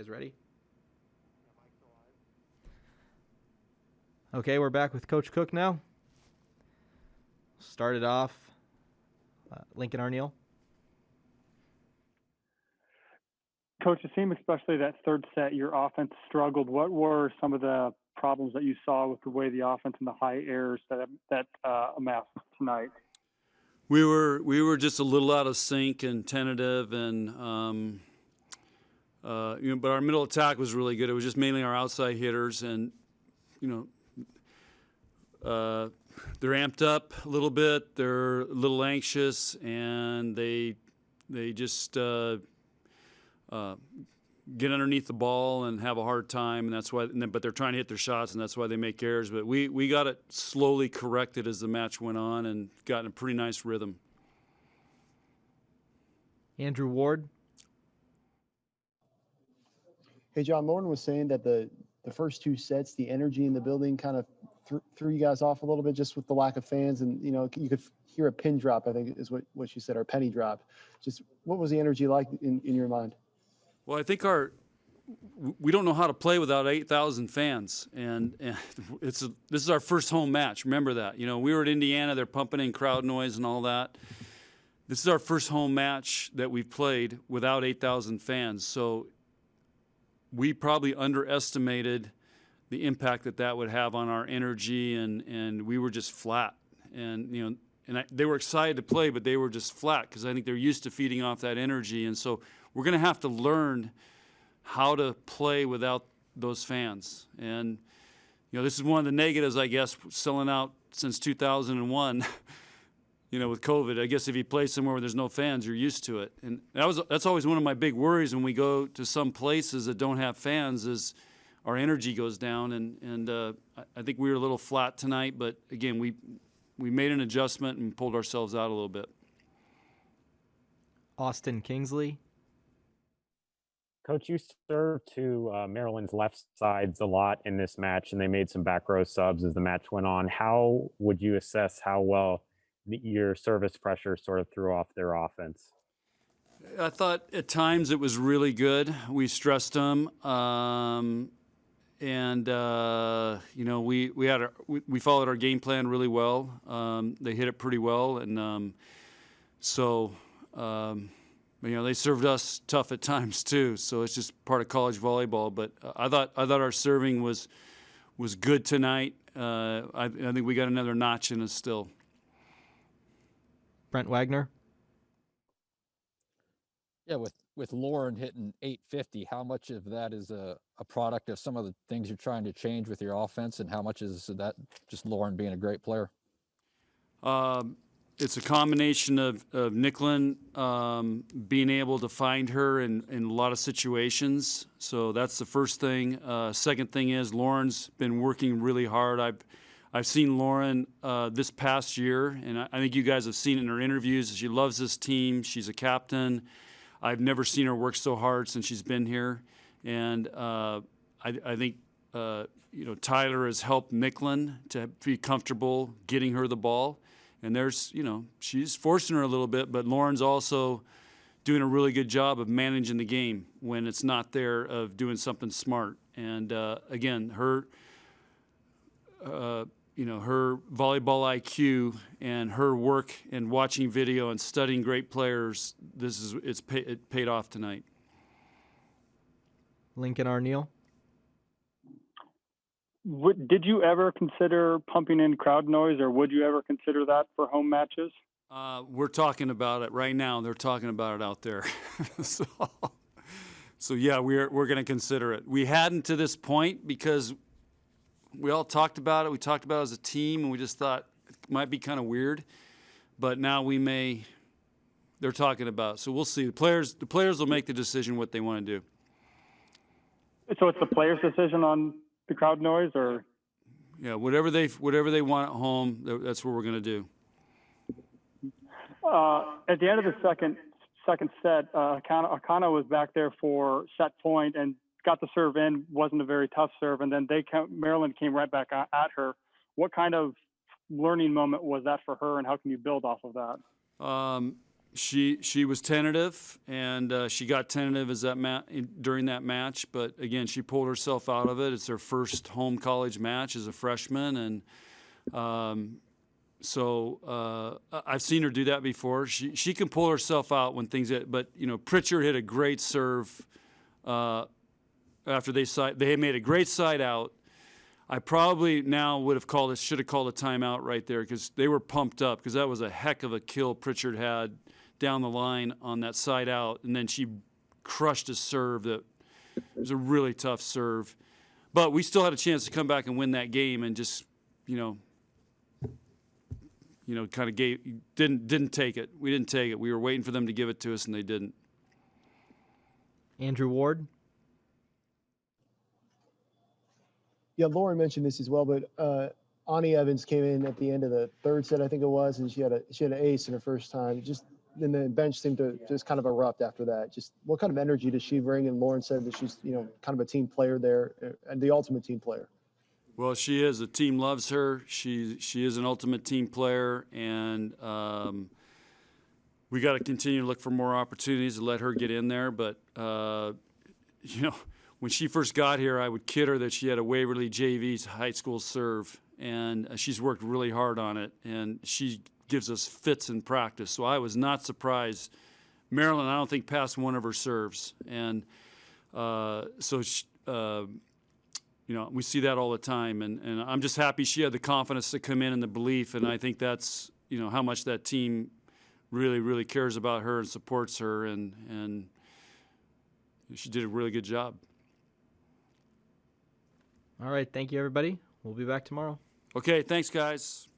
guys ready? Okay, we're back with Coach Cook now. Started off, Lincoln Arneal. Coach, it seemed especially that third set, your offense struggled. What were some of the problems that you saw with the way the offense and the high errors that amassed tonight? We were just a little out of sync and tentative, and but our middle attack was really good. It was just mainly our outside hitters, and they're amped up a little bit. They're a little anxious, and they just get underneath the ball and have a hard time, and that's why. But they're trying to hit their shots, and that's why they make errors. But we got it slowly corrected as the match went on, and got in a pretty nice rhythm. Andrew Ward. Hey, John, Lauren was saying that the first two sets, the energy in the building kind of threw you guys off a little bit just with the lack of fans, and you could hear a pin drop, I think is what she said, or a penny drop. Just what was the energy like in your mind? Well, I think we don't know how to play without 8,000 fans, and this is our first home match. Remember that. We were at Indiana; they're pumping in crowd noise and all that. This is our first home match that we've played without 8,000 fans. So we probably underestimated the impact that would have on our energy, and we were just flat. And they were excited to play, but they were just flat because I think they're used to feeding off that energy, and so we're going to have to learn how to play without those fans. And this is one of the negatives, I guess, selling out since 2001. With COVID, I guess if you play somewhere where there's no fans, you're used to it. And that's always one of my big worries when we go to some places that don't have fans is our energy goes down. And I think we were a little flat tonight, but again, we made an adjustment and pulled ourselves out a little bit. Austin Kingsley. Coach, you served to Maryland's left sides a lot in this match, and they made some back row subs as the match went on. How would you assess how well your service pressure sort of threw off their offense? I thought at times it was really good. We stressed them, and we followed our game plan really well. They hit it pretty well, and they served us tough at times too. So it's just part of college volleyball. But I thought our serving was good tonight. I think we got another notch in us still. Brent Wagner. Yeah, with Lauren hitting 850, how much of that is a product of some of the things you're trying to change with your offense, and how much is that just Lauren being a great player? It's a combination of Nicklin being able to find her in a lot of situations. So that's the first thing. Second thing is Lauren's been working really hard. I've seen Lauren this past year, and I think you guys have seen it in her interviews. She loves this team. She's a captain. I've never seen her work so hard since she's been here. And I think Tyler has helped Nicklin to be comfortable getting her the ball. And she's forcing her a little bit, but Lauren's also doing a really good job of managing the game when it's not there, of doing something smart. And again, her volleyball IQ and her work and watching video and studying great players, it paid off tonight. Lincoln Arneal. Did you ever consider pumping in crowd noise, or would you ever consider that for home matches? We're talking about it right now. They're talking about it out there. So yeah, we're going to consider it. We hadn't to this point because we all talked about it. We talked about it as a team, and we just thought it might be kind of weird. But now they're talking about it. So we'll see. The players will make the decision what they want to do. So it's the players' decision on the crowd noise, or? Yeah, whatever they want at home, that's what we're going to do. At the end of the second set, Akana was back there for set point and got the serve in. Wasn't a very tough serve, and then Maryland came right back at her. What kind of learning moment was that for her, and how can you build off of that? She was tentative, and she got tentative as during that match. But again, she pulled herself out of it. It's her first home college match as a freshman, and so I've seen her do that before. She can pull herself out when things get. But Pritchard hit a great serve after they made a great side out. I probably now should have called a timeout right there because they were pumped up because that was a heck of a kill Pritchard had down the line on that side out, and then she crushed a serve that it was a really tough serve. But we still had a chance to come back and win that game, and just kind of didn't take it. We didn't take it. We were waiting for them to give it to us, and they didn't. Andrew Ward. Yeah, Lauren mentioned this as well, but Ani Evans came in at the end of the third set, I think it was, and she had an ace in her first time. Just then the bench seemed to just kind of erupt after that. Just what kind of energy does she bring? And Lauren said that she's kind of a team player there, and the ultimate team player. Well, she is. The team loves her. She is an ultimate team player, and we got to continue to look for more opportunities to let her get in there. But when she first got here, I would kid her that she had a Waverly JV high school serve, and she's worked really hard on it, and she gives us fits in practice. So I was not surprised. Maryland, I don't think, passed one of her serves, and we see that all the time, and I'm just happy she had the confidence to come in and the belief, and I think that's how much that team really, really cares about her and supports her, and she did a really good job. All right. Thank you, everybody. We'll be back tomorrow. Okay, thanks, guys.